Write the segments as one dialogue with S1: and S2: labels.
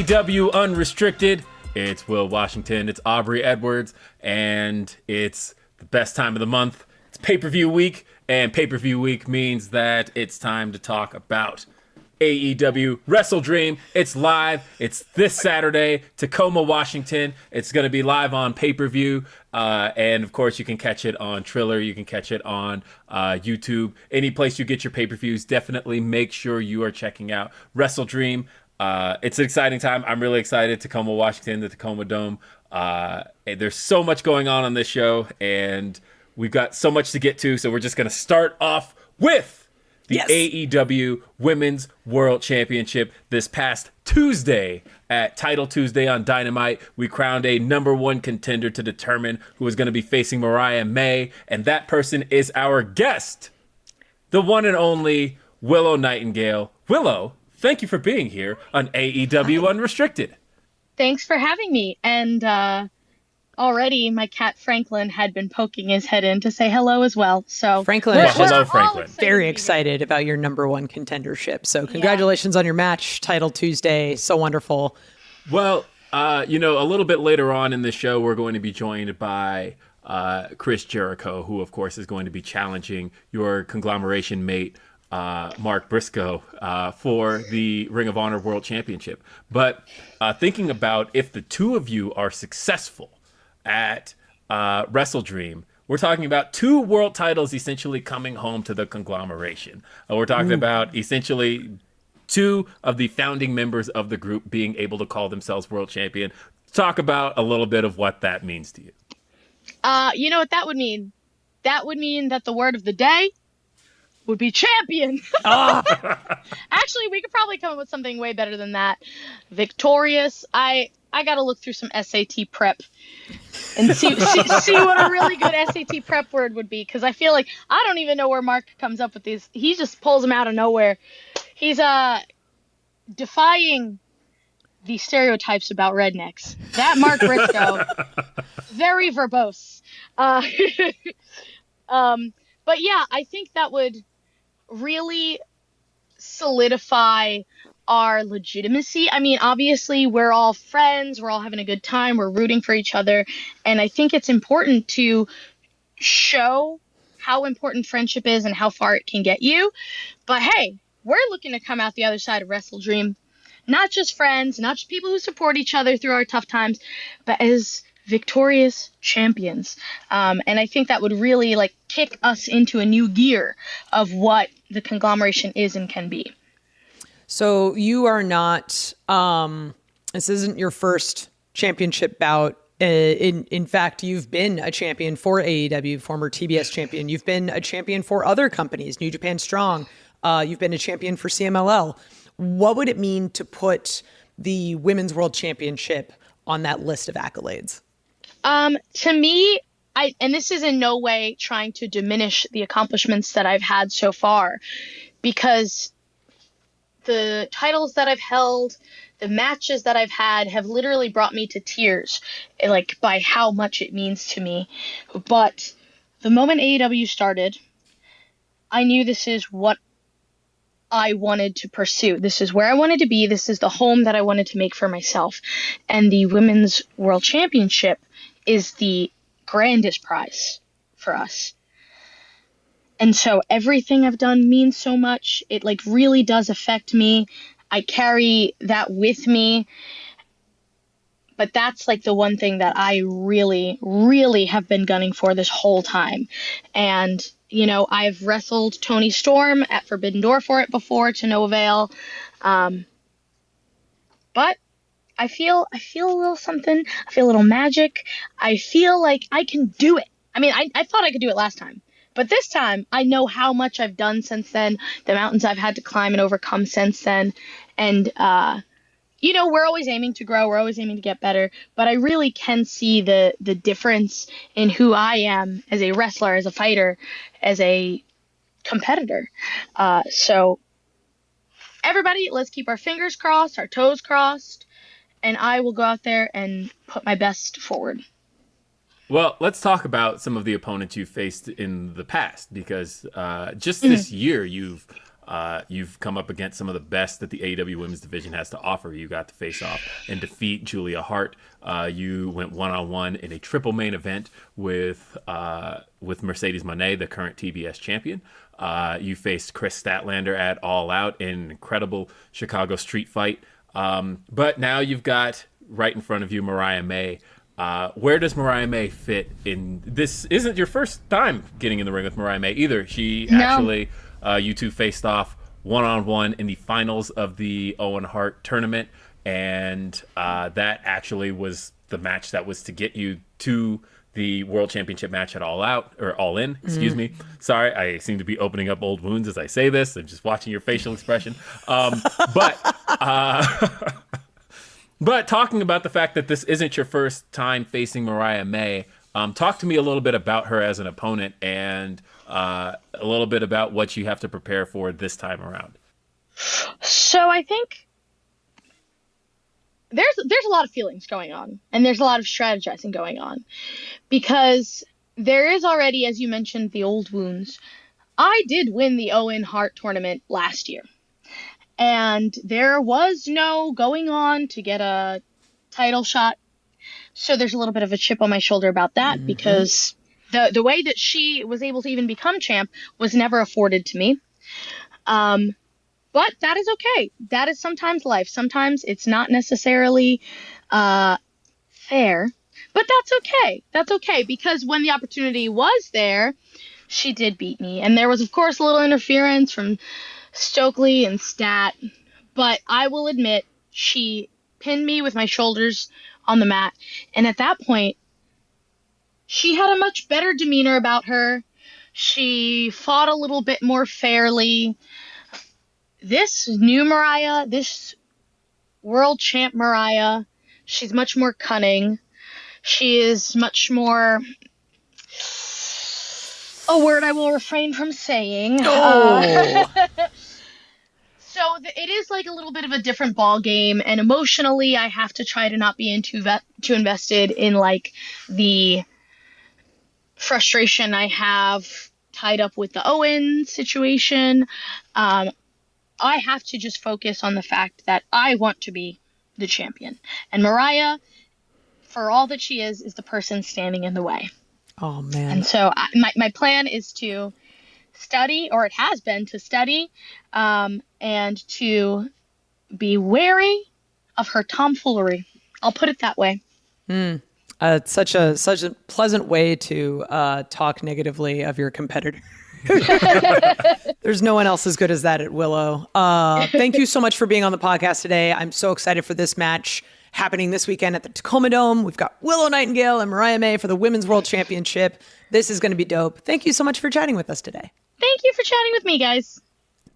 S1: AEW Unrestricted. It's Will Washington, it's Aubrey Edwards, and it's the best time of the month. It's pay-per-view week, and pay-per-view week means that it's time to talk about AEW Wrestle Dream. It's live. It's this Saturday, Tacoma, Washington. It's going to be live on pay-per-view. And, of course, you can catch it on Triller. You can catch it on YouTube. Any place you get your pay-per-views, definitely make sure you are checking out Wrestle Dream. It's an exciting time. I'm really excited. Tacoma, Washington, the Tacoma Dome. There's so much going on this show, and we've got so much to get to. So we're just going to start off with the AEW Women's World Championship. This past Tuesday at Title Tuesday on Dynamite, we crowned a number one contender to determine who is going to be facing Mariah May, and that person is our guest, the one and only Willow Nightingale. Willow, thank you for being here on AEW Unrestricted.
S2: Thanks for having me. And already my cat Franklin had been poking his head in to say hello as well. So
S3: Franklin,
S1: hello, Franklin.
S3: Very excited about your number one contendership. So congratulations on your match, Title Tuesday. So wonderful.
S1: Well, a little bit later on in the show, we're going to be joined by Chris Jericho, who, of course, is going to be challenging your conglomeration mate, Mark Briscoe, for the Ring of Honor World Championship. But thinking about if the two of you are successful at Wrestle Dream, we're talking about two world titles essentially coming home to the conglomeration. We're talking about essentially two of the founding members of the group being able to call themselves world champion. Talk about a little bit of what that means to you.
S2: You know what that would mean? That would mean that the word of the day would be champion. Actually, we could probably come up with something way better than that. Victorious. I got to look through some SAT prep and see what a really good SAT prep word would be, because I feel like I don't even know where Mark comes up with these. He just pulls them out of nowhere. He's defying the stereotypes about rednecks. That Mark Briscoe, very verbose. But yeah, I think that would really solidify our legitimacy. I mean, obviously, we're all friends. We're all having a good time. We're rooting for each other. And I think it's important to show how important friendship is and how far it can get you. But hey, we're looking to come out the other side of Wrestle Dream. Not just friends, not just people who support each other through our tough times, but as victorious champions. And I think that would really kick us into a new gear of what the conglomeration is and can be.
S3: So you are not, this isn't your first championship bout. In fact, you've been a champion for AEW, former TBS champion. You've been a champion for other companies, New Japan Strong. You've been a champion for CMLL. What would it mean to put the Women's World Championship on that list of accolades?
S2: To me, and this is in no way trying to diminish the accomplishments that I've had so far, because the titles that I've held, the matches that I've had have literally brought me to tears, by how much it means to me. But the moment AEW started, I knew this is what I wanted to pursue. This is where I wanted to be. This is the home that I wanted to make for myself. And the Women's World Championship is the grandest prize for us. And so everything I've done means so much. It really does affect me. I carry that with me. But that's the one thing that I really, really have been gunning for this whole time. And, I've wrestled Toni Storm at Forbidden Door for it before, to no avail. But I feel a little something. I feel a little magic. I feel like I can do it. I mean, I thought I could do it last time. But this time, I know how much I've done since then, the mountains I've had to climb and overcome since then. And, we're always aiming to grow. We're always aiming to get better. But I really can see the difference in who I am as a wrestler, as a fighter, as a competitor. So everybody, let's keep our fingers crossed, our toes crossed, and I will go out there and put my best forward.
S1: Well, let's talk about some of the opponents you faced in the past, because just this year you've You've come up against some of the best that the AEW Women's Division has to offer. You got to face off and defeat Julia Hart. You went one-on-one in a triple main event with Mercedes Moné, the current TBS champion. You faced Chris Statlander at All Out in an incredible Chicago street fight. But now you've got right in front of you Mariah May. Where does Mariah May fit in? This isn't your first time getting in the ring with Mariah May either. She actually, you two faced off one-on-one in the finals of the Owen Hart tournament, and that actually was the match that was to get you to the World Championship match at All Out, or All In, excuse me. Sorry, I seem to be opening up old wounds as I say this. I'm just watching your facial expression. But talking about the fact that this isn't your first time facing Mariah May, talk to me a little bit about her as an opponent and a little bit about what you have to prepare for this time around.
S2: So I think there's a lot of feelings going on, and there's a lot of strategizing going on, because there is already, as you mentioned, the old wounds. I did win the Owen Hart tournament last year, and there was no going on to get a title shot. So there's a little bit of a chip on my shoulder about that, because the way that she was able to even become champ was never afforded to me. But that is okay. That is sometimes life. Sometimes it's not necessarily fair, but that's okay. That's okay, because when the opportunity was there, she did beat me. And there was, of course, a little interference from Stokely and Stat, but I will admit she pinned me with my shoulders on the mat. And at that point, she had a much better demeanor about her. She fought a little bit more fairly. This new Mariah, this world champ Mariah, she's much more cunning. She is much more, a word I will refrain from saying.
S3: Oh.
S2: So it is like a little bit of a different ball game, and emotionally I have to try to not be too invested in like the frustration I have tied up with the Owen situation. I have to just focus on the fact that I want to be the champion. And Mariah, for all that she is the person standing in the way.
S3: Oh, man.
S2: And so my plan is to study, or it has been to study, and to be wary of her tomfoolery. I'll put it that way.
S3: It's such a pleasant way to talk negatively of your competitor. There's no one else as good as that at Willow. Thank you so much for being on the podcast today. I'm so excited for this match happening this weekend at the Tacoma Dome. We've got Willow Nightingale and Mariah May for the Women's World Championship. This is going to be dope. Thank you so much for chatting with us today.
S2: Thank you for chatting with me, guys.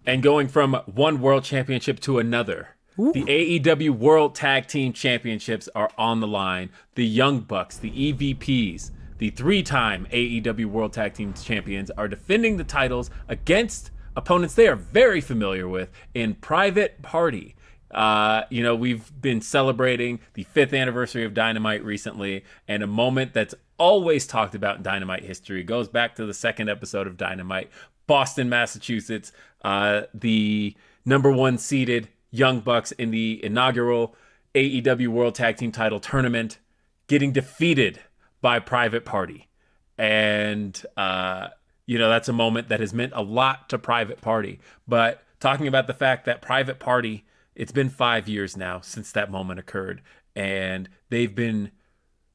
S1: And going from one world championship to another, the AEW World Tag Team Championships are on the line. The Young Bucks, the EVPs, the three-time AEW World Tag Team Champions are defending the titles against opponents they are very familiar with in Private Party. We've been celebrating the 5th anniversary of Dynamite recently, and a moment that's always talked about in Dynamite history goes back to the 2nd episode of Dynamite, Boston, Massachusetts, the number 1 seeded Young Bucks in the inaugural AEW World Tag Team title tournament getting defeated by Private Party. And, that's a moment that has meant a lot to Private Party. But talking about the fact that Private Party, it's been 5 years now since that moment occurred, and they've been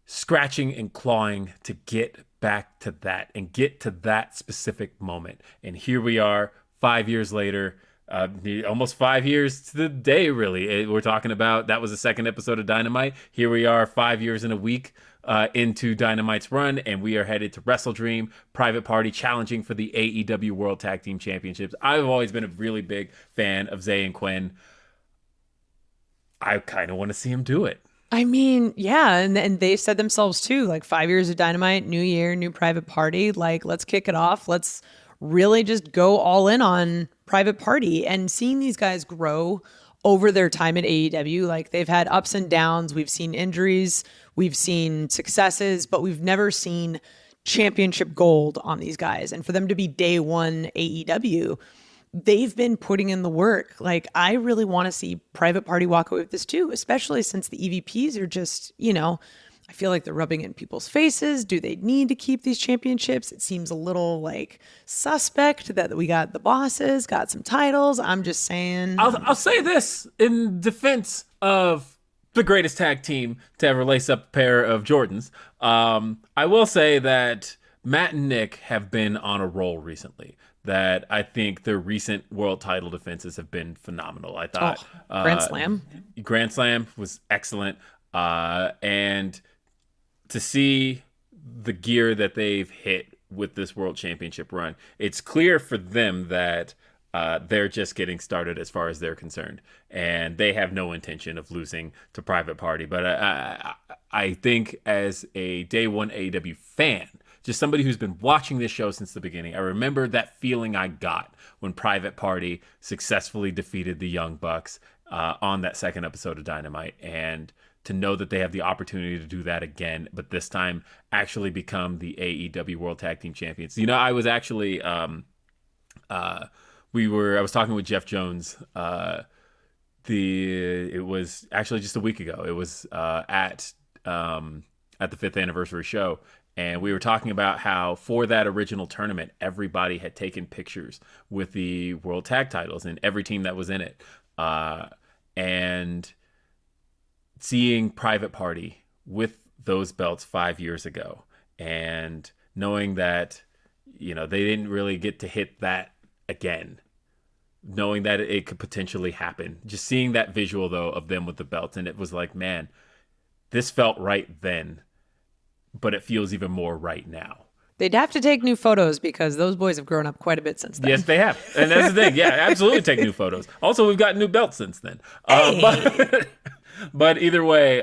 S1: scratching and clawing to get back to that and get to that specific moment. And here we are 5 years later, almost 5 years to the day, really. We're talking about, that was the 2nd episode of Dynamite. Here we are 5 years and a week into Dynamite's run, and we are headed to Wrestle Dream, Private Party challenging for the AEW World Tag Team Championships. I've always been a really big fan of Zay and Quinn. I kind of want to see him do it.
S3: I mean, yeah, and they said themselves too, like 5 years of Dynamite, new year, new Private Party, like let's kick it off. Let's really just go all in on Private Party. And seeing these guys grow over their time at AEW, like they've had ups and downs. We've seen injuries, we've seen successes, but we've never seen championship gold on these guys. And for them to be day one AEW, they've been putting in the work. Like, I really want to see Private Party walk away with this too, especially since the EVPs are just, I feel like they're rubbing it in people's faces. Do they need to keep these championships? It seems a little like suspect that we got the bosses, got some titles. I'm just saying.
S1: I'll say this in defense of the greatest tag team to ever lace up a pair of Jordans. I will say that Matt and Nick have been on a roll recently. That I think their recent world title defenses have been phenomenal. I thought Grand Slam was excellent, and to see the gear that they've hit with this world championship run, it's clear for them that they're just getting started as far as they're concerned, and they have no intention of losing to Private Party. But I think as a day one AEW fan, just somebody who's been watching this show since the beginning, I remember that feeling I got when Private Party successfully defeated the Young Bucks on that second episode of Dynamite. And to know that they have the opportunity to do that again, but this time actually become the AEW World Tag Team Champions. I was actually, I was talking with Jeff Jones. It was actually just a week ago. It was at the 5th anniversary show. And we were talking about how for that original tournament, everybody had taken pictures with the world tag titles and every team that was in it. And seeing Private Party with those belts 5 years ago and knowing that, they didn't really get to hit that again, knowing that it could potentially happen, just seeing that visual though of them with the belts. And it was like, man, this felt right then, but it feels even more right now.
S3: They'd have to take new photos because those boys have grown up quite a bit since then.
S1: Yes, they have. And that's the thing. Yeah, absolutely take new photos. Also, we've got new belts since then. But either way,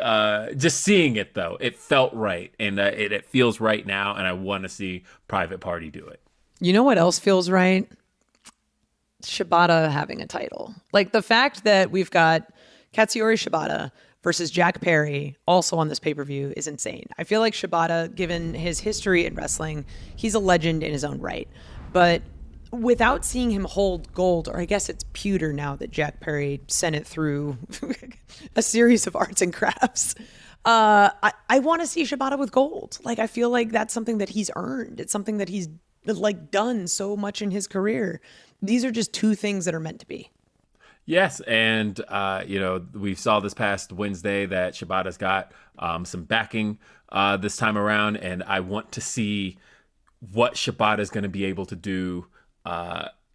S1: just seeing it, though, it felt right. And it feels right now. And I want to see Private Party do it.
S3: You know what else feels right? Shibata having a title. Like the fact that we've got Katsuyori Shibata versus Jack Perry also on this pay-per-view is insane. I feel like Shibata, given his history in wrestling, he's a legend in his own right. But without seeing him hold gold, or I guess it's pewter now that Jack Perry sent it through a series of arts and crafts, I want to see Shibata with gold. Like, I feel like that's something that he's earned. It's something that he's done so much in his career. These are just two things that are meant to be.
S1: Yes, and we saw this past Wednesday that Shibata's got some backing this time around, and I want to see what Shibata is going to be able to do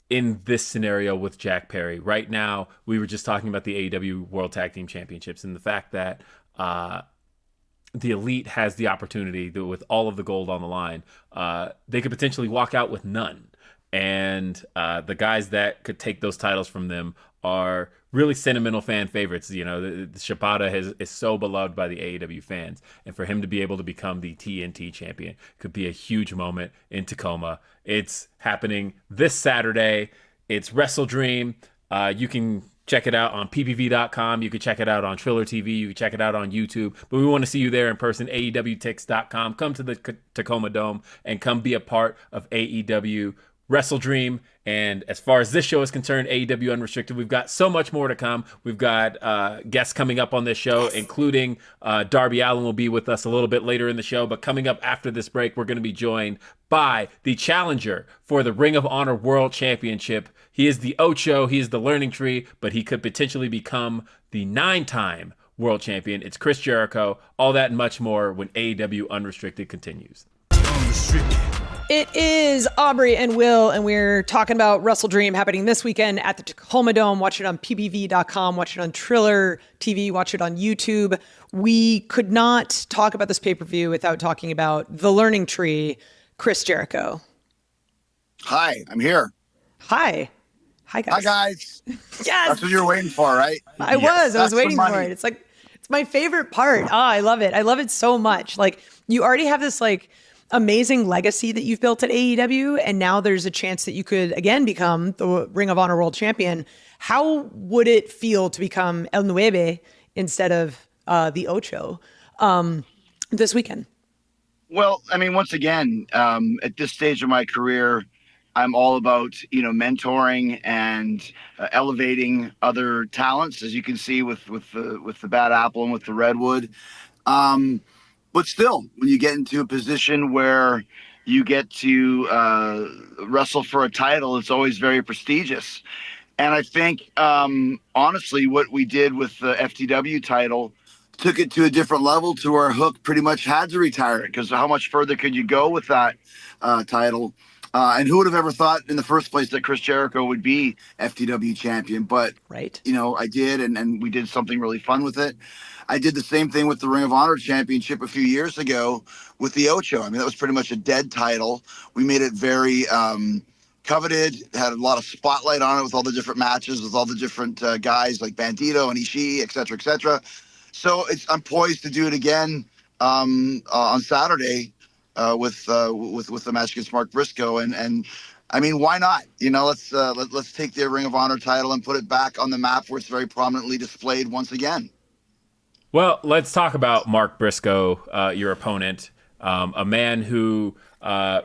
S1: in this scenario with Jack Perry. Right now, we were just talking about the AEW World Tag Team Championships and the fact that the Elite has the opportunity to, with all of the gold on the line, they could potentially walk out with none. And the guys that could take those titles from them are really sentimental fan favorites. The Shibata is so beloved by the AEW fans. And for him to be able to become the TNT champion could be a huge moment in Tacoma. It's happening this Saturday. It's Wrestle Dream. You can check it out on ppv.com. You can check it out on Triller TV. You can check it out on YouTube. But we want to see you there in person, AEWTix.com. Come to the Tacoma Dome and come be a part of AEW Wrestle Dream. And as far as this show is concerned, AEW Unrestricted, we've got so much more to come. We've got guests coming up on this show, including Darby Allin will be with us a little bit later in the show. But coming up after this break, we're going to be joined by the challenger for the Ring of Honor World Championship. He is the Ocho, he is the Learning Tree, but he could potentially become the 9-time world champion. It's Chris Jericho. All that and much more when AEW Unrestricted continues.
S4: Unrestricted.
S3: It is Aubrey and Will, and we're talking about Wrestle Dream happening this weekend at the Tacoma Dome. Watch it on ppv.com, watch it on Triller TV, watch it on YouTube. We could not talk about this pay-per-view without talking about the Learning Tree, Chris Jericho.
S4: Hi, I'm here.
S3: Hi, guys.
S4: Hi, guys.
S3: Yes!
S4: That's what you're waiting for, right?
S3: I was waiting for it. It's my favorite part. Oh, I love it. I love it so much. Like, you already have this, amazing legacy that you've built at AEW, and now there's a chance that you could again become the Ring of Honor World Champion. How would it feel to become El Nueve instead of the Ocho this weekend?
S4: Well, I mean, once again, at this stage of my career, I'm all about, mentoring and elevating other talents, as you can see with the Bad Apple and with the Redwood. Um, but still, when you get into a position where you get to wrestle for a title, it's always very prestigious. And I think, honestly, what we did with the FTW title took it to a different level to where Hook pretty much had to retire it, because how much further could you go with that title? And who would have ever thought in the first place that Chris Jericho would be FTW champion? But,
S3: Right.
S4: I did, and we did something really fun with it. I did the same thing with the Ring of Honor championship a few years ago with the Ocho. I mean, that was pretty much a dead title. We made it very coveted, had a lot of spotlight on it with all the different matches, with all the different guys like Bandito and Ishii, et cetera, et cetera. So I'm poised to do it again on Saturday with the match against Mark Briscoe, and I mean, why not? Let's take the Ring of Honor title and put it back on the map where it's very prominently displayed once again.
S1: Well, let's talk about Mark Briscoe, your opponent, a man who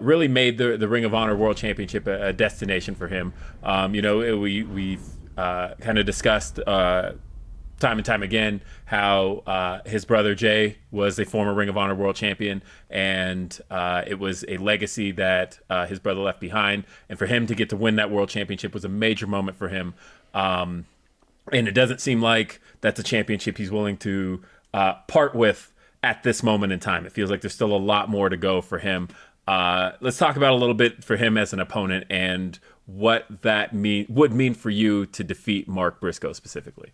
S1: really made the Ring of Honor World Championship a destination for him. We've kind of discussed time and time again how his brother Jay was a former Ring of Honor World Champion, and it was a legacy that his brother left behind. And for him to get to win that World Championship was a major moment for him. And it doesn't seem like that's a championship he's willing to part with at this moment in time. It feels like there's still a lot more to go for him. Let's talk about a little bit for him as an opponent and what that would mean for you to defeat Mark Briscoe specifically.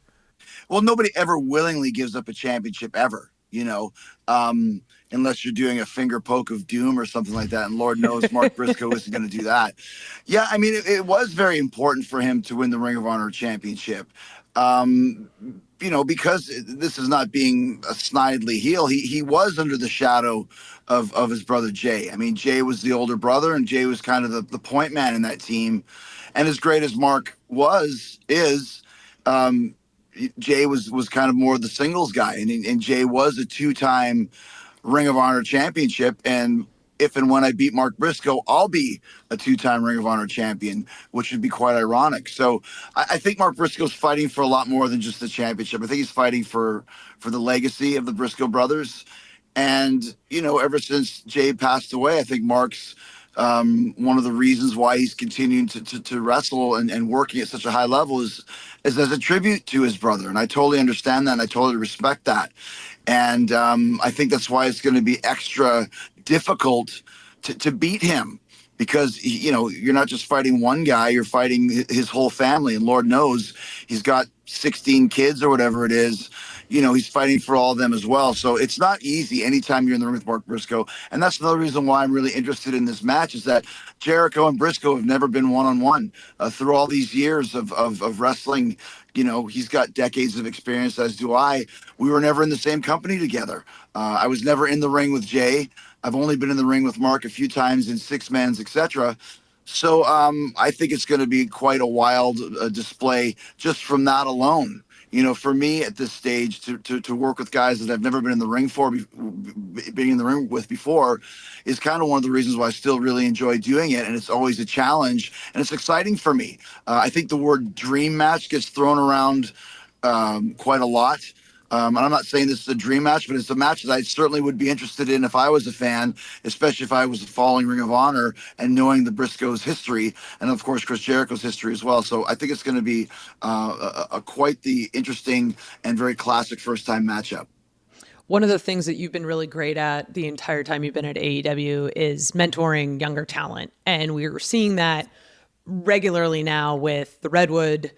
S4: Well, nobody ever willingly gives up a championship ever, unless you're doing a finger poke of doom or something like that. And Lord knows Mark Briscoe isn't going to do that. Yeah, I mean, it was very important for him to win the Ring of Honor championship. Because this is not being a snidely heel, he was under the shadow of his brother Jay. I mean, Jay was the older brother, and Jay was kind of the point man in that team. And as great as Mark is, Jay was kind of more the singles guy, and Jay was a two-time Ring of Honor championship, and if and when I beat Mark Briscoe, I'll be a two-time Ring of Honor champion, which would be quite ironic. So I think Mark Briscoe's fighting for a lot more than just the championship. I think he's fighting for the legacy of the Briscoe brothers. And, ever since Jay passed away, I think Mark's one of the reasons why he's continuing to wrestle and working at such a high level is as a tribute to his brother. And I totally understand that, and I totally respect that. And I think that's why it's going to be extra difficult to beat him, because you're not just fighting one guy, you're fighting his whole family, and Lord knows he's got 16 kids or whatever it is. He's fighting for all of them as well. So it's not easy anytime you're in the ring with Mark Briscoe. And that's another reason why I'm really interested in this match, is that Jericho and Briscoe have never been one-on-one through all these years of wrestling. He's got decades of experience, as do I. We were never in the same company together. I was never in the ring with Jay. I've only been in the ring with Mark a few times in six-mans, etc. So I think it's going to be quite a wild display just from that alone. For me at this stage to work with guys that I've never been in the ring being in the ring with before is kind of one of the reasons why I still really enjoy doing it. And it's always a challenge, and it's exciting for me. I think the word dream match gets thrown around quite a lot. And I'm not saying this is a dream match, but it's a match that I certainly would be interested in if I was a fan, especially if I was following Ring of Honor and knowing the Briscoes' history, and of course Chris Jericho's history as well. So I think it's going to be quite the interesting and very classic first-time matchup.
S3: One of the things that you've been really great at the entire time you've been at AEW is mentoring younger talent, and we're seeing that regularly now with the Redwood,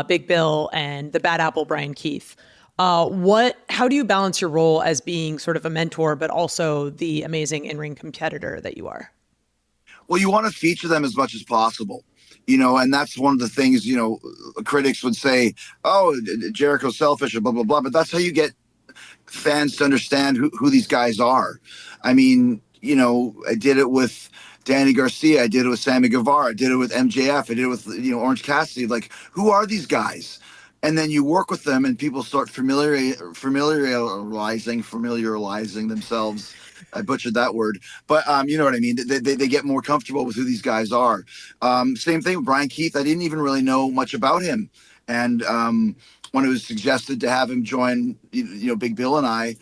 S3: Big Bill, and the Bad Apple, Brian Keith. How do you balance your role as being sort of a mentor, but also the amazing in-ring competitor that you are?
S4: Well, you want to feature them as much as possible, and that's one of the things, critics would say, oh, Jericho's selfish or blah, blah, blah. But that's how you get fans to understand who these guys are. I mean, I did it with Danny Garcia. I did it with Sammy Guevara. I did it with MJF. I did it with, Orange Cassidy. Like, who are these guys? and then you work with them and people start familiarizing themselves. I butchered that word, but you know what I mean. They get more comfortable with who these guys are. Same thing with Brian Keith. I didn't even really know much about him, and when it was suggested to have him join, Big Bill and I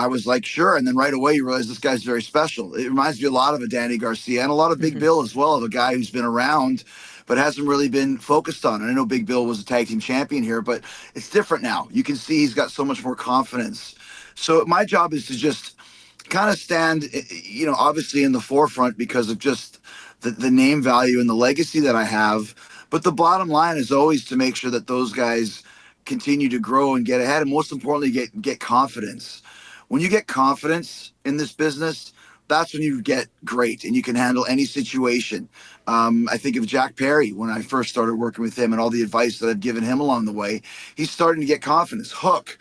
S4: was like, sure. And then right away, you realize this guy's very special. It reminds me a lot of a Danny Garcia and a lot of Big Bill as well, of a guy who's been around, but hasn't really been focused on it. I know Big Bill was a tag team champion here, but it's different now. You can see he's got so much more confidence. So my job is to just kind of stand, obviously in the forefront because of just the name value and the legacy that I have. But the bottom line is always to make sure that those guys continue to grow and get ahead, and most importantly, get confidence. When you get confidence in this business, that's when you get great and you can handle any situation. I think of Jack Perry when I first started working with him and all the advice that I've given him along the way. He's starting to get confidence. Hook,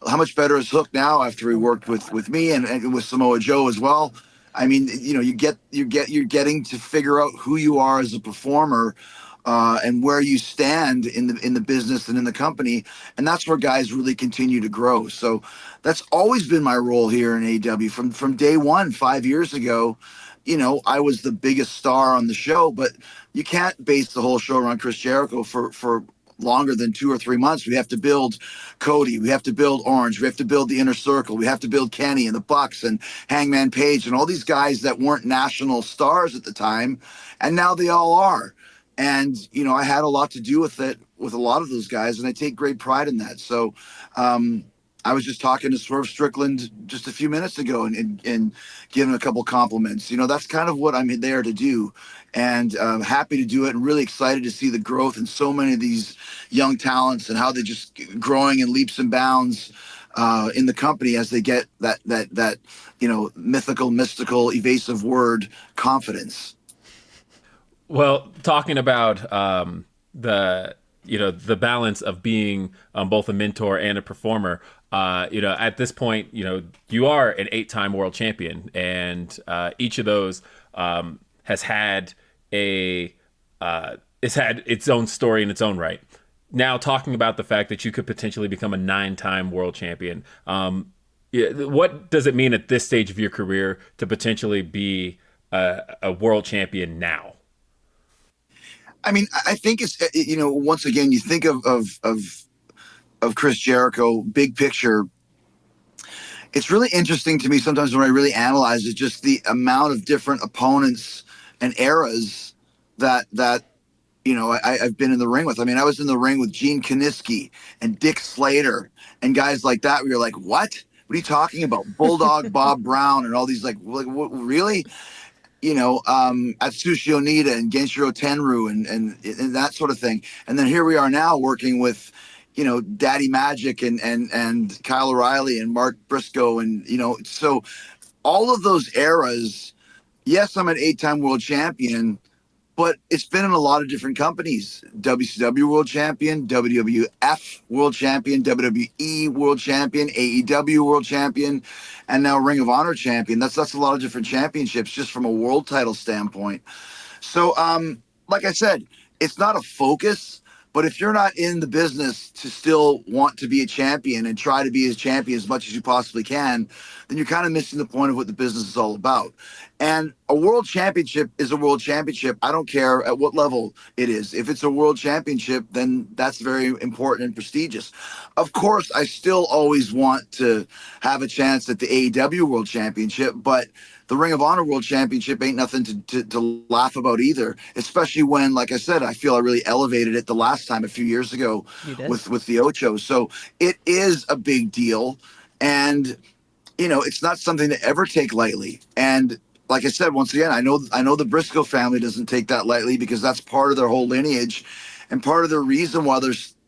S4: how much better is Hook now after he worked with me and with Samoa Joe as well? I mean, you're getting to figure out who you are as a performer, and where you stand in the business and in the company, and that's where guys really continue to grow. So that's always been my role here in AEW from day one 5 years ago. I was the biggest star on the show, but you can't base the whole show around Chris Jericho for longer than 2 or 3 months. We have to build Cody, we have to build Orange, we have to build the Inner Circle, we have to build Kenny and the Bucks and Hangman Page and all these guys that weren't national stars at the time, and now they all are. And I had a lot to do with it, with a lot of those guys, and I take great pride in that. So I was just talking to Swerve Strickland just a few minutes ago and giving him a couple compliments. That's kind of what I'm there to do, and happy to do it, and really excited to see the growth in so many of these young talents and how they're just growing in leaps and bounds in the company as they get that mystical, evasive word, confidence.
S1: Well, talking about the balance of being both a mentor and a performer, at this point, you are an 8-time world champion, and each of those has had it's had its own story in its own right. Now, talking about the fact that you could potentially become a 9-time world champion, what does it mean at this stage of your career to potentially be a world champion now?
S4: I mean, I think it's once again, you think of Chris Jericho, big picture. It's really interesting to me sometimes when I really analyze it, just the amount of different opponents and eras that I've been in the ring with. I mean, I was in the ring with Gene Kiniski and Dick Slater and guys like that. Where you're like, what? What are you talking about? Bulldog Bob Brown and all these what, really? Atsushi Onita and Genshiro Tenryu and that sort of thing. And then here we are now working with, Daddy Magic and Kyle O'Reilly and Mark Briscoe. And, so all of those eras, yes, I'm an 8-time world champion, but it's been in a lot of different companies. WCW world champion, WWF world champion, WWE world champion, AEW world champion, and now Ring of Honor champion. That's a lot of different championships just from a world title standpoint. So, like I said, it's not a focus, but if you're not in the business to still want to be a champion and try to be a champion as much as you possibly can, then you're kind of missing the point of what the business is all about. And a world championship is a world championship. I don't care at what level it is. If it's a world championship, then that's very important and prestigious. Of course, I still always want to have a chance at the AEW World Championship, but the Ring of Honor World Championship ain't nothing to laugh about either, especially when, like I said, I feel I really elevated it the last time a few years ago with the Ocho. So it is a big deal. And, it's not something to ever take lightly. And like I said, once again, I know the Briscoe family doesn't take that lightly because that's part of their whole lineage and part of the reason why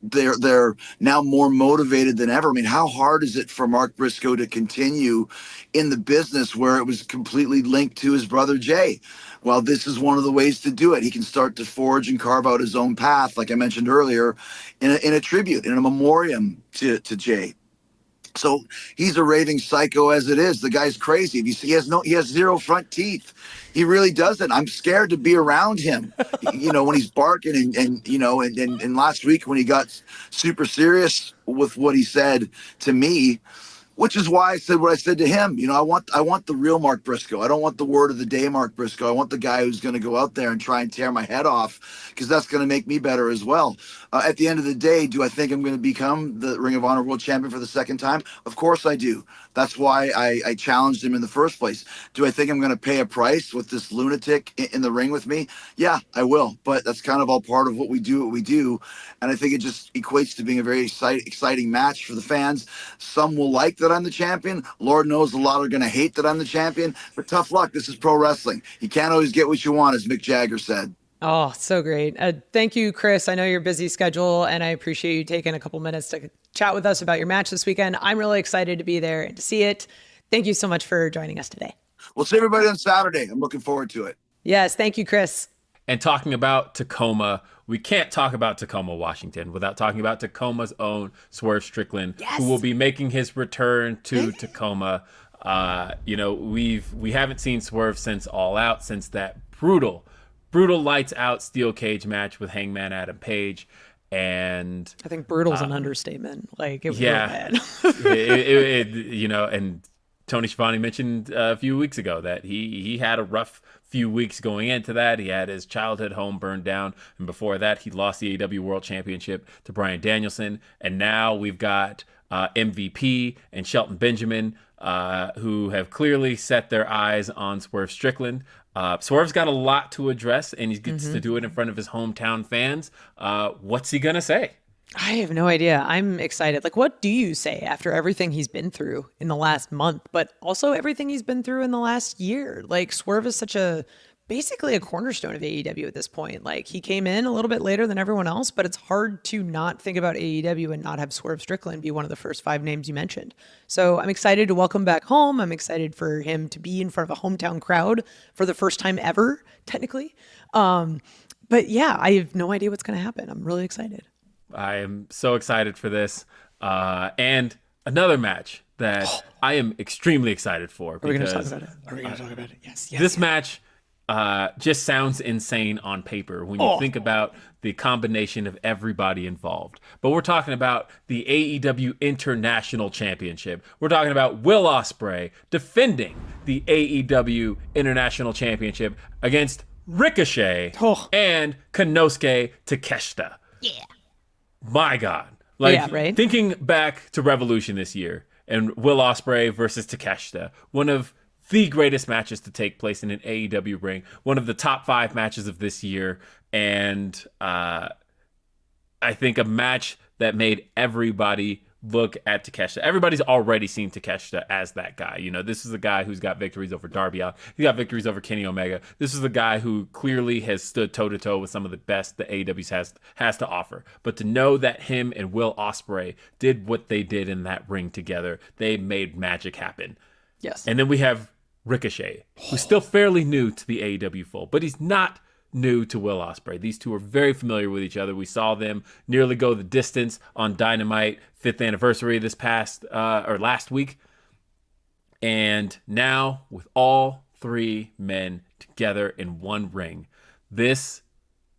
S4: they're now more motivated than ever. I mean, how hard is it for Mark Briscoe to continue in the business where it was completely linked to his brother Jay? Well, this is one of the ways to do it. He can start to forge and carve out his own path, like I mentioned earlier, in a tribute, in a memoriam to Jay. So he's a raving psycho as it is. The guy's crazy. If you see, he has zero front teeth. He really doesn't. I'm scared to be around him. When he's barking and last week when he got super serious with what he said to me, which is why I said what I said to him. I want the real Mark Briscoe. I don't want the word of the day Mark Briscoe. I want the guy who's going to go out there and try and tear my head off, because that's going to make me better as well. At the end of the day, do I think I'm going to become the Ring of Honor World Champion for the second time? Of course I do. That's why I challenged him in the first place. Do I think I'm going to pay a price with this lunatic in the ring with me? Yeah, I will. But that's kind of all part of what we do. And I think it just equates to being a very exciting match for the fans. Some will like that I'm the champion. Lord knows a lot are going to hate that I'm the champion. But tough luck. This is pro wrestling. You can't always get what you want, as Mick Jagger said.
S3: Oh, so great. Thank you, Chris. I know your busy schedule, and I appreciate you taking a couple minutes to chat with us about your match this weekend. I'm really excited to be there and to see it. Thank you so much for joining us today.
S4: We'll see everybody on Saturday. I'm looking forward to it.
S3: Yes, thank you, Chris.
S1: And talking about Tacoma, we can't talk about Tacoma, Washington without talking about Tacoma's own Swerve Strickland, who will be making his return to Tacoma. We haven't seen Swerve since All Out, since that brutal lights out steel cage match with Hangman Adam Page. And
S3: I think brutal's an understatement. Like, it was
S1: yeah,
S3: real bad.
S1: And Tony Schiavone mentioned a few weeks ago that he had a rough few weeks going into that. He had his childhood home burned down, and before that he lost the AEW World Championship to Bryan Danielson. And now we've got MVP and Shelton Benjamin, who have clearly set their eyes on Swerve Strickland. Swerve's got a lot to address, and he gets to do it in front of his hometown fans. What's he gonna say?
S3: I have no idea. I'm excited. Like, what do you say after everything he's been through in the last month, but also everything he's been through in the last year? Like, Swerve is basically a cornerstone of AEW at this point. Like, he came in a little bit later than everyone else, but it's hard to not think about AEW and not have Swerve Strickland be one of the first 5 names you mentioned. So I'm excited to welcome back home. I'm excited for him to be in front of a hometown crowd for the first time ever, technically. But yeah, I have no idea what's going to happen. I'm really excited.
S1: I am so excited for this. And another match that I am extremely excited for.
S3: Are we going to talk about it? Yes.
S1: This match just sounds insane on paper when you think about the combination of everybody involved. But we're talking about the AEW International Championship. We're talking about Will Ospreay defending the AEW International Championship against Ricochet and Konosuke Takeshita.
S2: Yeah.
S1: My God.
S3: Right?
S1: Thinking back to Revolution this year and Will Ospreay versus Takeshita, one of the greatest matches to take place in an AEW ring, one of the top 5 matches of this year, and I think a match that made everybody look at Takeshita. Everybody's already seen Takeshita as that guy. This is a guy who's got victories over Darby Allin. He's got victories over Kenny Omega. This is a guy who clearly has stood toe-to-toe with some of the best the AEW has to offer. But to know that him and Will Ospreay did what they did in that ring together, they made magic happen.
S3: Yes.
S1: And then we have Ricochet, who's still fairly new to the AEW fold, but he's not new to Will Ospreay. These two are very familiar with each other. We saw them nearly go the distance on Dynamite 5th anniversary last week. And now with all 3 men together in one ring, this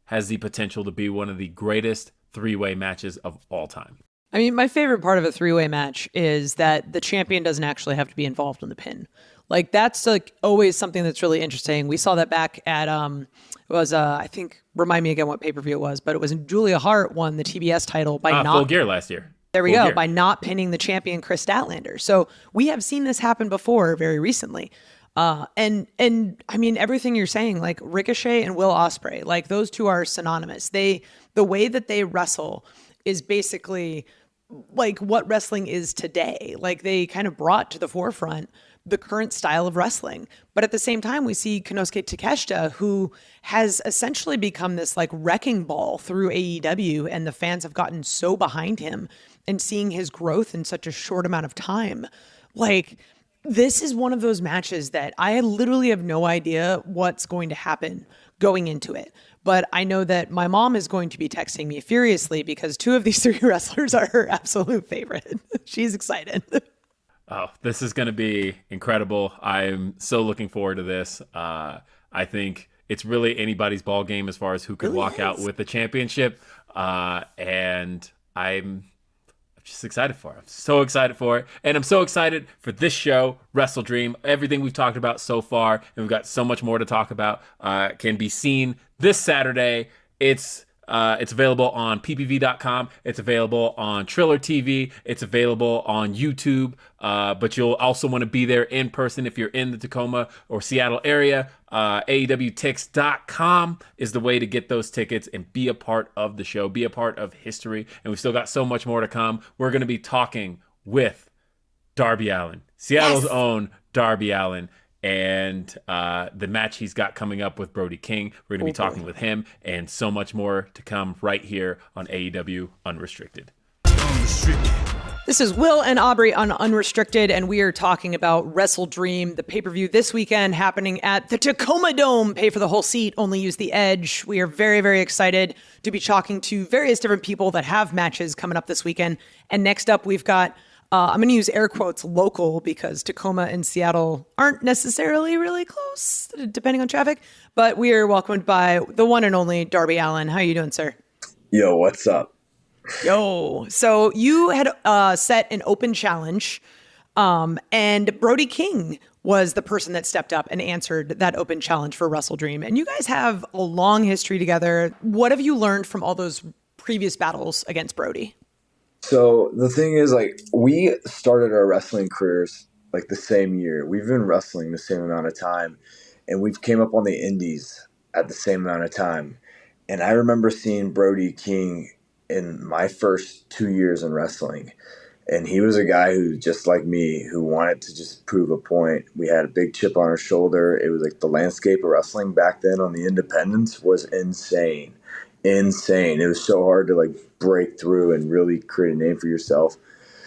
S1: has the potential to be one of the greatest 3-way matches of all time.
S3: I mean, my favorite part of a 3-way match is that the champion doesn't actually have to be involved in the pin. Like, that's always something that's really interesting. We saw that back at I think, remind me again what pay-per-view it was, but it was Julia Hart won the TBS title by not
S1: Full Gear last year.
S3: There we
S1: Full
S3: go,
S1: Gear.
S3: by not pinning the champion Chris Statlander. So we have seen this happen before very recently. And I mean, everything you're saying, like Ricochet and Will Ospreay, like those two are synonymous. The way that they wrestle is basically like what wrestling is today. Like, they kind of brought to the forefront the current style of wrestling. But at the same time, we see Konosuke Takeshita, who has essentially become this like wrecking ball through AEW, and the fans have gotten so behind him, and seeing his growth in such a short amount of time. Like, this is one of those matches that I literally have no idea what's going to happen going into it. but I know that my mom is going to be texting me furiously because 2 of these 3 wrestlers are her absolute favorite. She's excited.
S1: Oh, this is going to be incredible. I'm so looking forward to this. I think it's really anybody's ball game as far as who could walk out with the championship. And I'm just excited for it. I'm so excited for it. And I'm so excited for this show, Wrestle Dream. Everything we've talked about so far, and we've got so much more to talk about, can be seen this Saturday. It's available on ppv.com. It's available on Triller TV. It's available on YouTube. But you'll also want to be there in person if you're in the Tacoma or Seattle area. AEWTix.com is the way to get those tickets and be a part of the show, be a part of history. And we've still got so much more to come. We're going to be talking with Darby Allin, Seattle's own Darby Allin, and the match he's got coming up with Brody King. We're going to be talking with him and so much more to come right here on AEW Unrestricted.
S3: This is Will and Aubrey on Unrestricted, and we are talking about Wrestle Dream, the pay-per-view this weekend happening at the Tacoma Dome. Pay for the whole seat, only use the edge. We are very, very excited to be talking to various different people that have matches coming up this weekend. And next up, we've got, I'm going to use air quotes, local, because Tacoma and Seattle aren't necessarily really close, depending on traffic. But we are welcomed by the one and only Darby Allin. How are you doing, sir?
S5: Yo, what's up?
S3: Yo, so you had set an open challenge, and Brody King was the person that stepped up and answered that open challenge for Wrestle Dream. And you guys have a long history together. What have you learned from all those previous battles against Brody?
S5: So the thing is, like, we started our wrestling careers like the same year. We've been wrestling the same amount of time, and we've came up on the indies at the same amount of time. And I remember seeing Brody King in my first 2 years in wrestling. And he was a guy who, just like me, who wanted to just prove a point. We had a big chip on our shoulder. It was like the landscape of wrestling back then on the independents was insane. Insane. It was so hard to like break through and really create a name for yourself.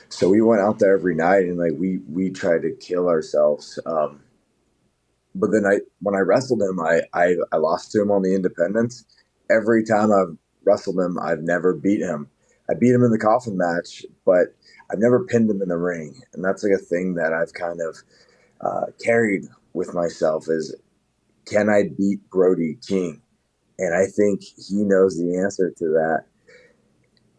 S5: So we went out there every night and like we tried to kill ourselves. But then when I wrestled him, I lost to him on the independents. Every time I've wrestled him, I've never beat him. I beat him in the coffin match, but I've never pinned him in the ring. And that's like a thing that I've kind of carried with myself is, can I beat Brody King? And I think he knows the answer to that.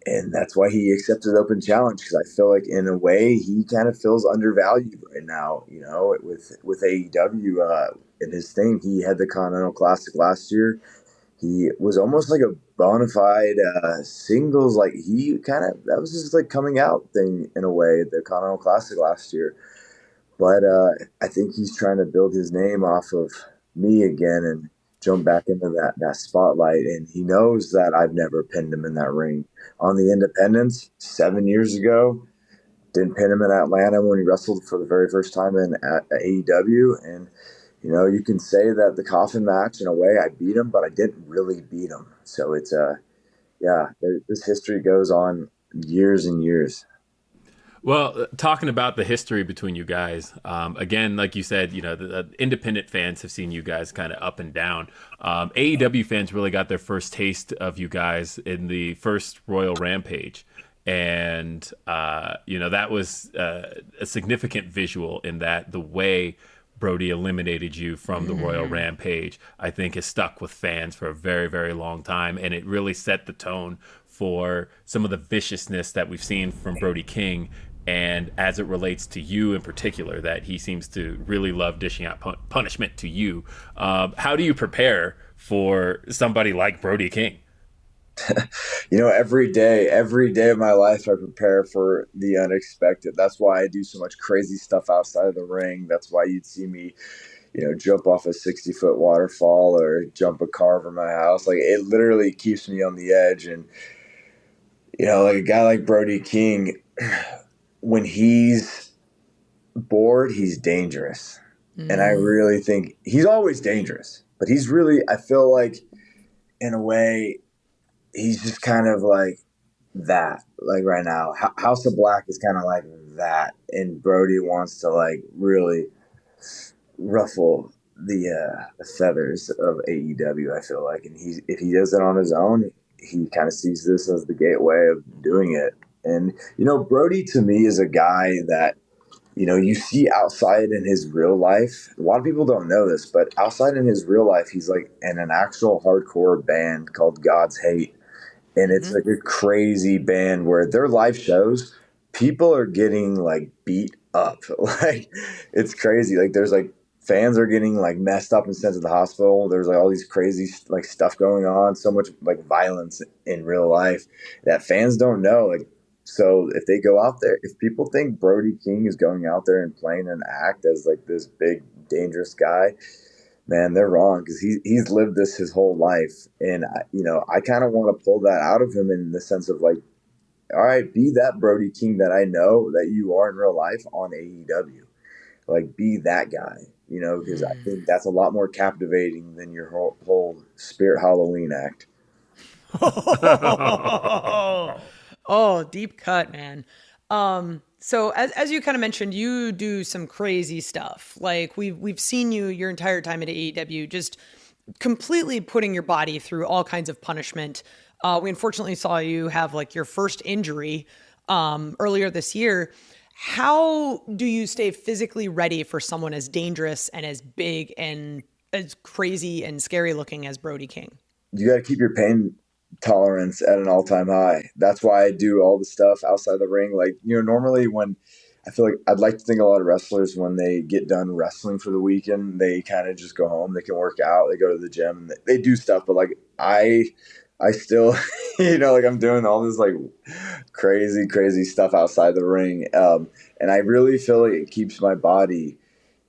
S5: And that's why he accepted the open challenge, because I feel like in a way he kind of feels undervalued right now, you know, with AEW in his thing. He had the Continental Classic last year. He was almost like a bona fide singles, like that was just like coming out thing in a way, the Continental Classic last year. But I think he's trying to build his name off of me again and jump back into that spotlight. And he knows that I've never pinned him in that ring. On the independents 7 years ago, didn't pin him in Atlanta when he wrestled for the very first time at AEW. And you know, you can say that the coffin match, in a way, I beat him, but I didn't really beat him. So it's this history goes on years and years.
S1: Well, talking about the history between you guys, again, like you said, you know, the independent fans have seen you guys kind of up and down. AEW fans really got their first taste of you guys in the first Royal Rampage. And, you know, that was a significant visual in that the way Brody eliminated you from the Royal Rampage, I think, has stuck with fans for a very, very long time. And it really set the tone for some of the viciousness that we've seen from Brody King. And as it relates to you in particular, that he seems to really love dishing out punishment to you. How do you prepare for somebody like Brody King?
S5: You know, every day of my life, I prepare for the unexpected. That's why I do so much crazy stuff outside of the ring. That's why you'd see me, you know, jump off a 60-foot waterfall or jump a car over my house. Like, it literally keeps me on the edge. And, you know, like a guy like Brody King, when he's bored, he's dangerous. And I really think he's always dangerous, but he's really, I feel like, in a way, he's just kind of like that. Like right now, House of Black is kind of like that, and Brody wants to like really ruffle the feathers of AEW. I feel like, and if he does it on his own, he kind of sees this as the gateway of doing it. And Brody to me is a guy that you see outside in his real life. A lot of people don't know this, but outside in his real life, he's like in an actual hardcore band called God's Hate. And it's like a crazy band where their live shows, people are getting like beat up. Like it's crazy. Like there's like fans are getting like messed up and sent to the hospital. There's like all these crazy like stuff going on, so much like violence in real life that fans don't know. Like so if they go out there, if people think Brody King is going out there and playing an act as like this big dangerous guy, man, they're wrong because he's lived this his whole life, and I kind of want to pull that out of him in the sense of like, all right, be that Brody King that I know that you are in real life on AEW, like be that guy, because I think that's a lot more captivating than your whole Spirit Halloween act.
S3: Oh, deep cut, man. So as you kind of mentioned, you do some crazy stuff. Like we've seen you your entire time at AEW, just completely putting your body through all kinds of punishment. We unfortunately saw you have like your first injury earlier this year. How do you stay physically ready for someone as dangerous and as big and as crazy and scary looking as Brody King?
S5: You got to keep your pain tolerance at an all-time high. That's why I do all the stuff outside the ring. Like, normally when I feel like I'd like to think a lot of wrestlers, when they get done wrestling for the weekend, they kind of just go home, they can work out, they go to the gym, they do stuff. But like I still, like I'm doing all this like crazy stuff outside the ring. And I really feel like it keeps my body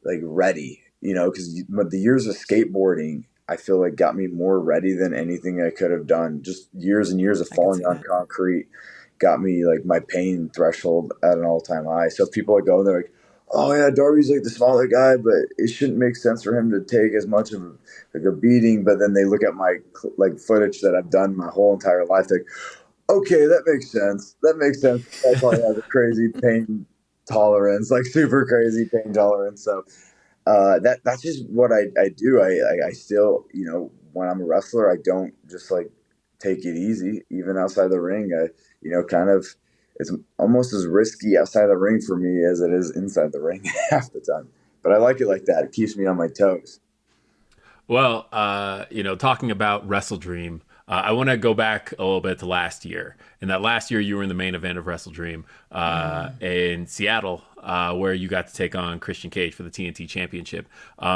S5: like ready, because the years of skateboarding, I feel like got me more ready than anything I could have done. Just years and years of falling on concrete got me like my pain threshold at an all-time high. So if people are going, they're like, oh yeah, Darby's like the smaller guy, but it shouldn't make sense for him to take as much of like a beating. But then they look at my like footage that I've done my whole entire life, like, okay, that makes sense. That makes sense. I probably have a crazy pain tolerance, like super crazy pain tolerance. So that's just what I do. I still, when I'm a wrestler, I don't just like take it easy, even outside the ring. Kind of, it's almost as risky outside the ring for me as it is inside the ring half the time. But I like it like that. It keeps me on my toes.
S1: Well, talking about Wrestle Dream, I want to go back a little bit to last year. And that last year, you were in the main event of Wrestle Dream in Seattle, where you got to take on Christian Cage for the TNT Championship.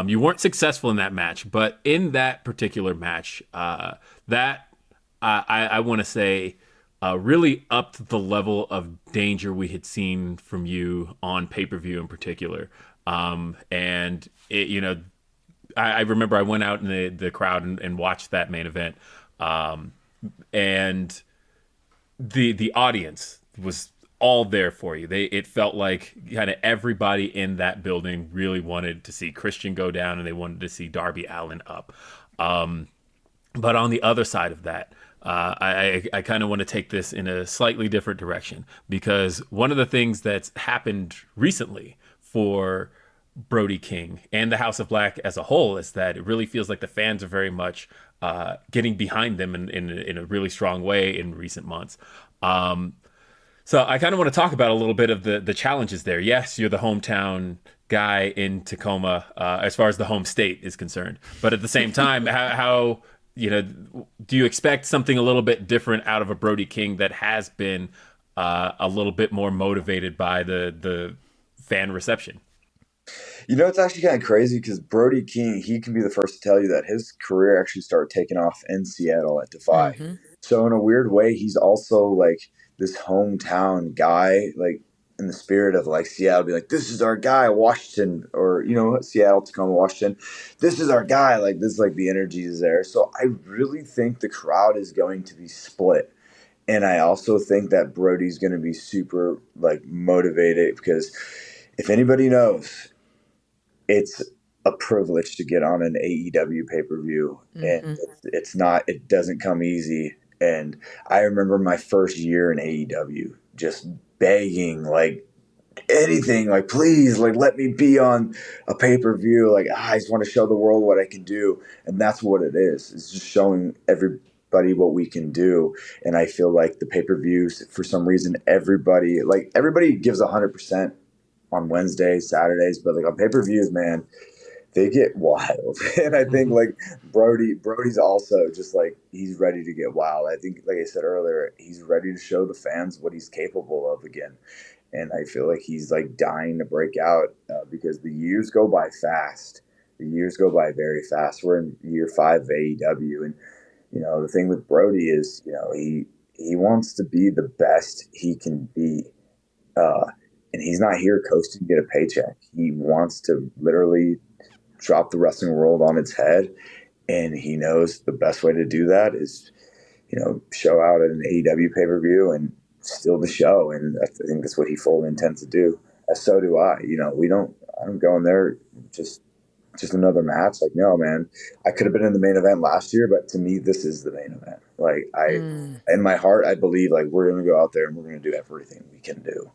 S1: You weren't successful in that match, but in that particular match, I want to say really upped the level of danger we had seen from you on pay-per-view in particular. And it, I remember I went out in the crowd and watched that main event. And the audience was all there for you. It felt like kind of everybody in that building really wanted to see Christian go down, and they wanted to see Darby Allin up. But on the other side of that, I kind of want to take this in a slightly different direction, because one of the things that's happened recently for Brody King and the House of Black as a whole is that it really feels like the fans are very much getting behind them in a really strong way in recent months. So I kind of want to talk about a little bit of the challenges there. Yes, you're the hometown guy in Tacoma as far as the home state is concerned. But at the same time, how do you expect something a little bit different out of a Brody King that has been a little bit more motivated by the fan reception?
S5: It's actually kind of crazy because Brody King, he can be the first to tell you that his career actually started taking off in Seattle at Defy. Mm-hmm. So in a weird way, he's also like this hometown guy, like in the spirit of like Seattle, be like, this is our guy, Washington, or, Seattle, Tacoma, Washington. This is our guy. Like this, like the energy is there. So I really think the crowd is going to be split. And I also think that Brody's going to be super like motivated, because if anybody knows, it's a privilege to get on an AEW pay-per-view, and it doesn't come easy. And I remember my first year in AEW just begging, like anything, like, please, like, let me be on a pay-per-view. Like, I just want to show the world what I can do. And that's what it is. It's just showing everybody what we can do. And I feel like the pay-per-views, for some reason, everybody gives 100% on Wednesdays, Saturdays, but like on pay-per-views, man, they get wild. And I think like Brody's also just like, he's ready to get wild. I think, like I said earlier, he's ready to show the fans what he's capable of again. And I feel like he's like dying to break out because the years go by fast. The years go by very fast. We're in year 5 of AEW, and the thing with Brody is, he wants to be the best he can be, and he's not here coasting to get a paycheck. He wants to literally drop the wrestling world on its head, and he knows the best way to do that is, show out at an AEW pay-per-view and steal the show. And I think that's what he fully intends to do. As so do I. I don't go in there just another match. Like, no, man, I could have been in the main event last year, but to me, this is the main event. Like, in my heart, I believe like we're going to go out there and we're going to do everything we can do.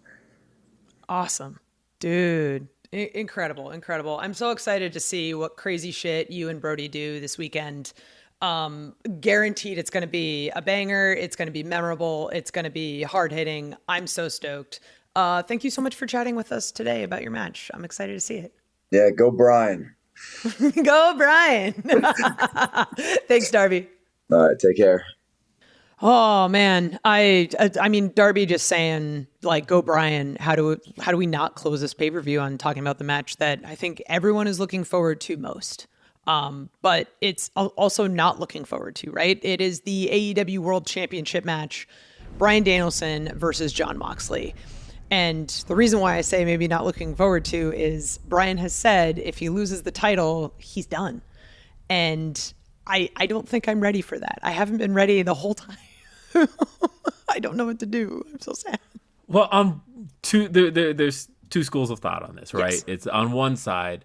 S3: Awesome, dude. Incredible. I'm so excited to see what crazy shit you and Brody do this weekend. Guaranteed it's going to be a banger. It's going to be memorable. It's going to be hard hitting. I'm so stoked. Thank you so much for chatting with us today about your match. I'm excited to see it.
S5: Yeah, go Brian.
S3: Go Brian. Thanks, Darby.
S5: All right, take care.
S3: Oh man, I mean, Darby just saying like, go Brian. How do we not close this pay-per-view on talking about the match that I think everyone is looking forward to most? But it's also not looking forward to, right? It is the AEW World Championship match, Bryan Danielson versus Jon Moxley. And the reason why I say maybe not looking forward to is Bryan has said if he loses the title, he's done. And I don't think I'm ready for that. I haven't been ready the whole time. I don't know what to do. I'm so sad.
S1: Well, there's two schools of thought on this, right?
S3: Yes.
S1: It's on one side,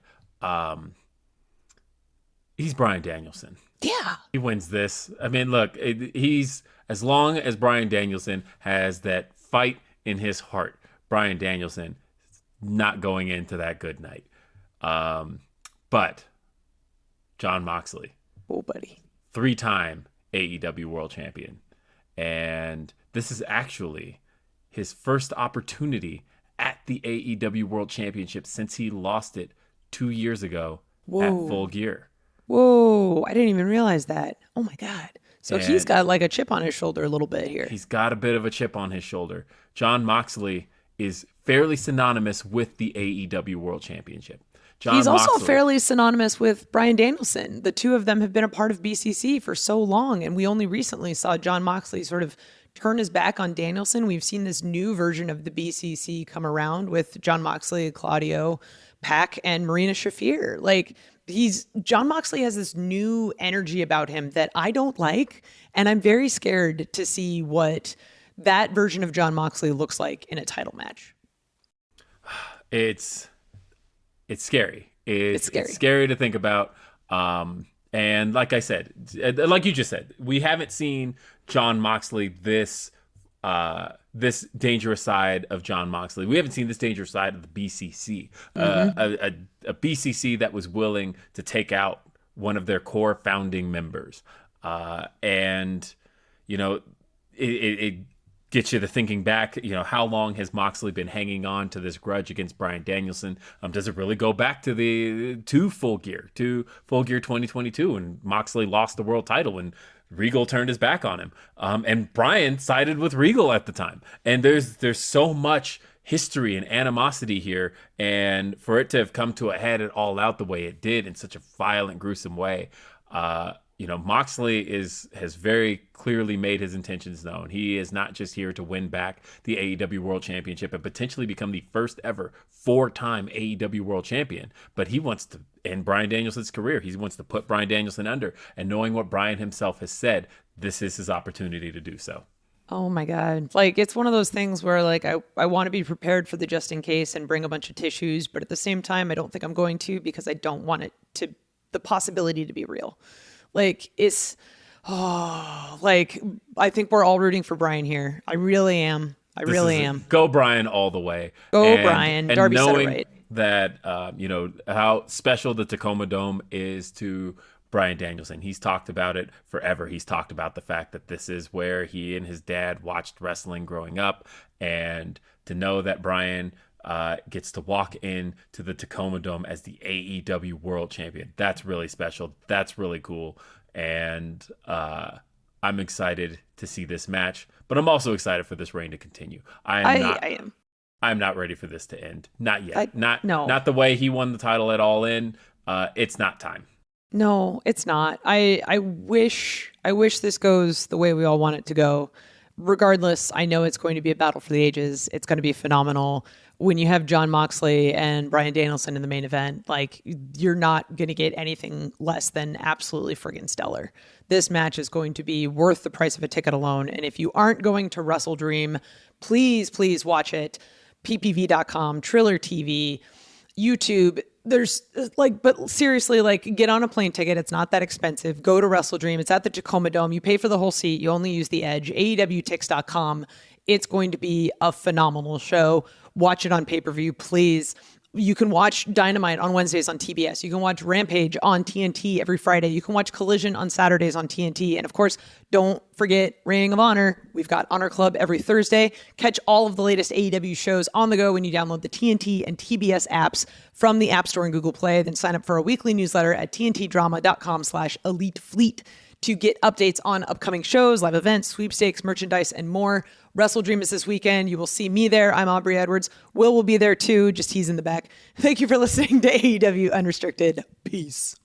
S1: he's Bryan Danielson.
S3: Yeah.
S1: He wins this. I mean, look, he's, as long as Bryan Danielson has that fight in his heart, Bryan Danielson is not going into that good night. But Jon Moxley,
S3: Oh, buddy.
S1: 3-time AEW World Champion. And this is actually his first opportunity at the AEW World Championship since he lost it 2 years ago at Full Gear.
S3: Whoa, I didn't even realize that. Oh my God. So
S1: And
S3: he's got like a chip on his shoulder a little bit here.
S1: He's got a bit of a chip on his shoulder. Jon Moxley is fairly synonymous with the AEW World Championship.
S3: He's also fairly synonymous with Bryan Danielson. The two of them have been a part of BCC for so long, and we only recently saw Jon Moxley sort of turn his back on Danielson. We've seen this new version of the BCC come around with Jon Moxley, Claudio, Pac, and Marina Shafir. Like, Jon Moxley has this new energy about him that I don't like, and I'm very scared to see what that version of Jon Moxley looks like in a title match.
S1: It's scary. It's
S3: scary.
S1: It's scary to think about. And like I said, like you just said, we haven't seen Jon Moxley this dangerous side of Jon Moxley. We haven't seen this dangerous side of the BCC. A BCC that was willing to take out one of their core founding members. And it gets you to thinking back, how long has Moxley been hanging on to this grudge against Bryan Danielson? Does it really go back to Full Gear 2022 when Moxley lost the world title and Regal turned his back on him? And Bryan sided with Regal at the time. And there's so much history and animosity here, and for it to have come to a head at All Out the way it did in such a violent, gruesome way, Moxley has very clearly made his intentions known. He is not just here to win back the AEW World Championship and potentially become the first ever 4-time AEW World Champion, but he wants to end Bryan Danielson's career. He wants to put Bryan Danielson under, and knowing what Bryan himself has said, this is his opportunity to do so.
S3: Oh my God. Like, it's one of those things where like I want to be prepared for the just in case and bring a bunch of tissues, but at the same time, I don't think I'm going to, because I don't want the possibility to be real. Like, I think we're all rooting for Bryan here. I really am. I really am.
S1: Go Brian all the way.
S3: Go Brian.
S1: And
S3: Darby said it
S1: knowing
S3: right.
S1: that, how special the Tacoma Dome is to Bryan Danielson. He's talked about it forever. He's talked about the fact that this is where he and his dad watched wrestling growing up. And to know that Bryan gets to walk in to the Tacoma Dome as the AEW World Champion, that's really special. That's really cool. And I'm excited to see this match, but I'm also excited for this reign to continue. I am. I'm not ready for this to end. Not yet. Not the way he won the title at All In. It's not time.
S3: No, it's not. I wish this goes the way we all want it to go. Regardless, I know it's going to be a battle for the ages. It's going to be phenomenal. When you have Jon Moxley and Bryan Danielson in the main event, like, you're not going to get anything less than absolutely friggin' stellar. This match is going to be worth the price of a ticket alone. And if you aren't going to Wrestle Dream, please watch it. ppv.com, Triller TV, YouTube. There's but seriously, get on a plane ticket. It's not that expensive. Go to Wrestle Dream. It's at the Tacoma Dome. You pay for the whole seat. You only use the edge. AEWTix.com. It's going to be a phenomenal show. Watch it on pay-per-view, please. You can watch Dynamite on Wednesdays on TBS. You can watch Rampage on TNT every Friday. You can watch Collision on Saturdays on TNT. And of course, don't forget Ring of Honor. We've got Honor Club every Thursday. Catch all of the latest AEW shows on the go when you download the TNT and TBS apps from the App Store and Google Play. Then sign up for a weekly newsletter at tntdrama.com/elitefleet to get updates on upcoming shows, live events, sweepstakes, merchandise, and more. Wrestle Dream is this weekend. You will see me there. I'm Aubrey Edwards. Will be there too, just he's in the back. Thank you for listening to AEW Unrestricted. Peace.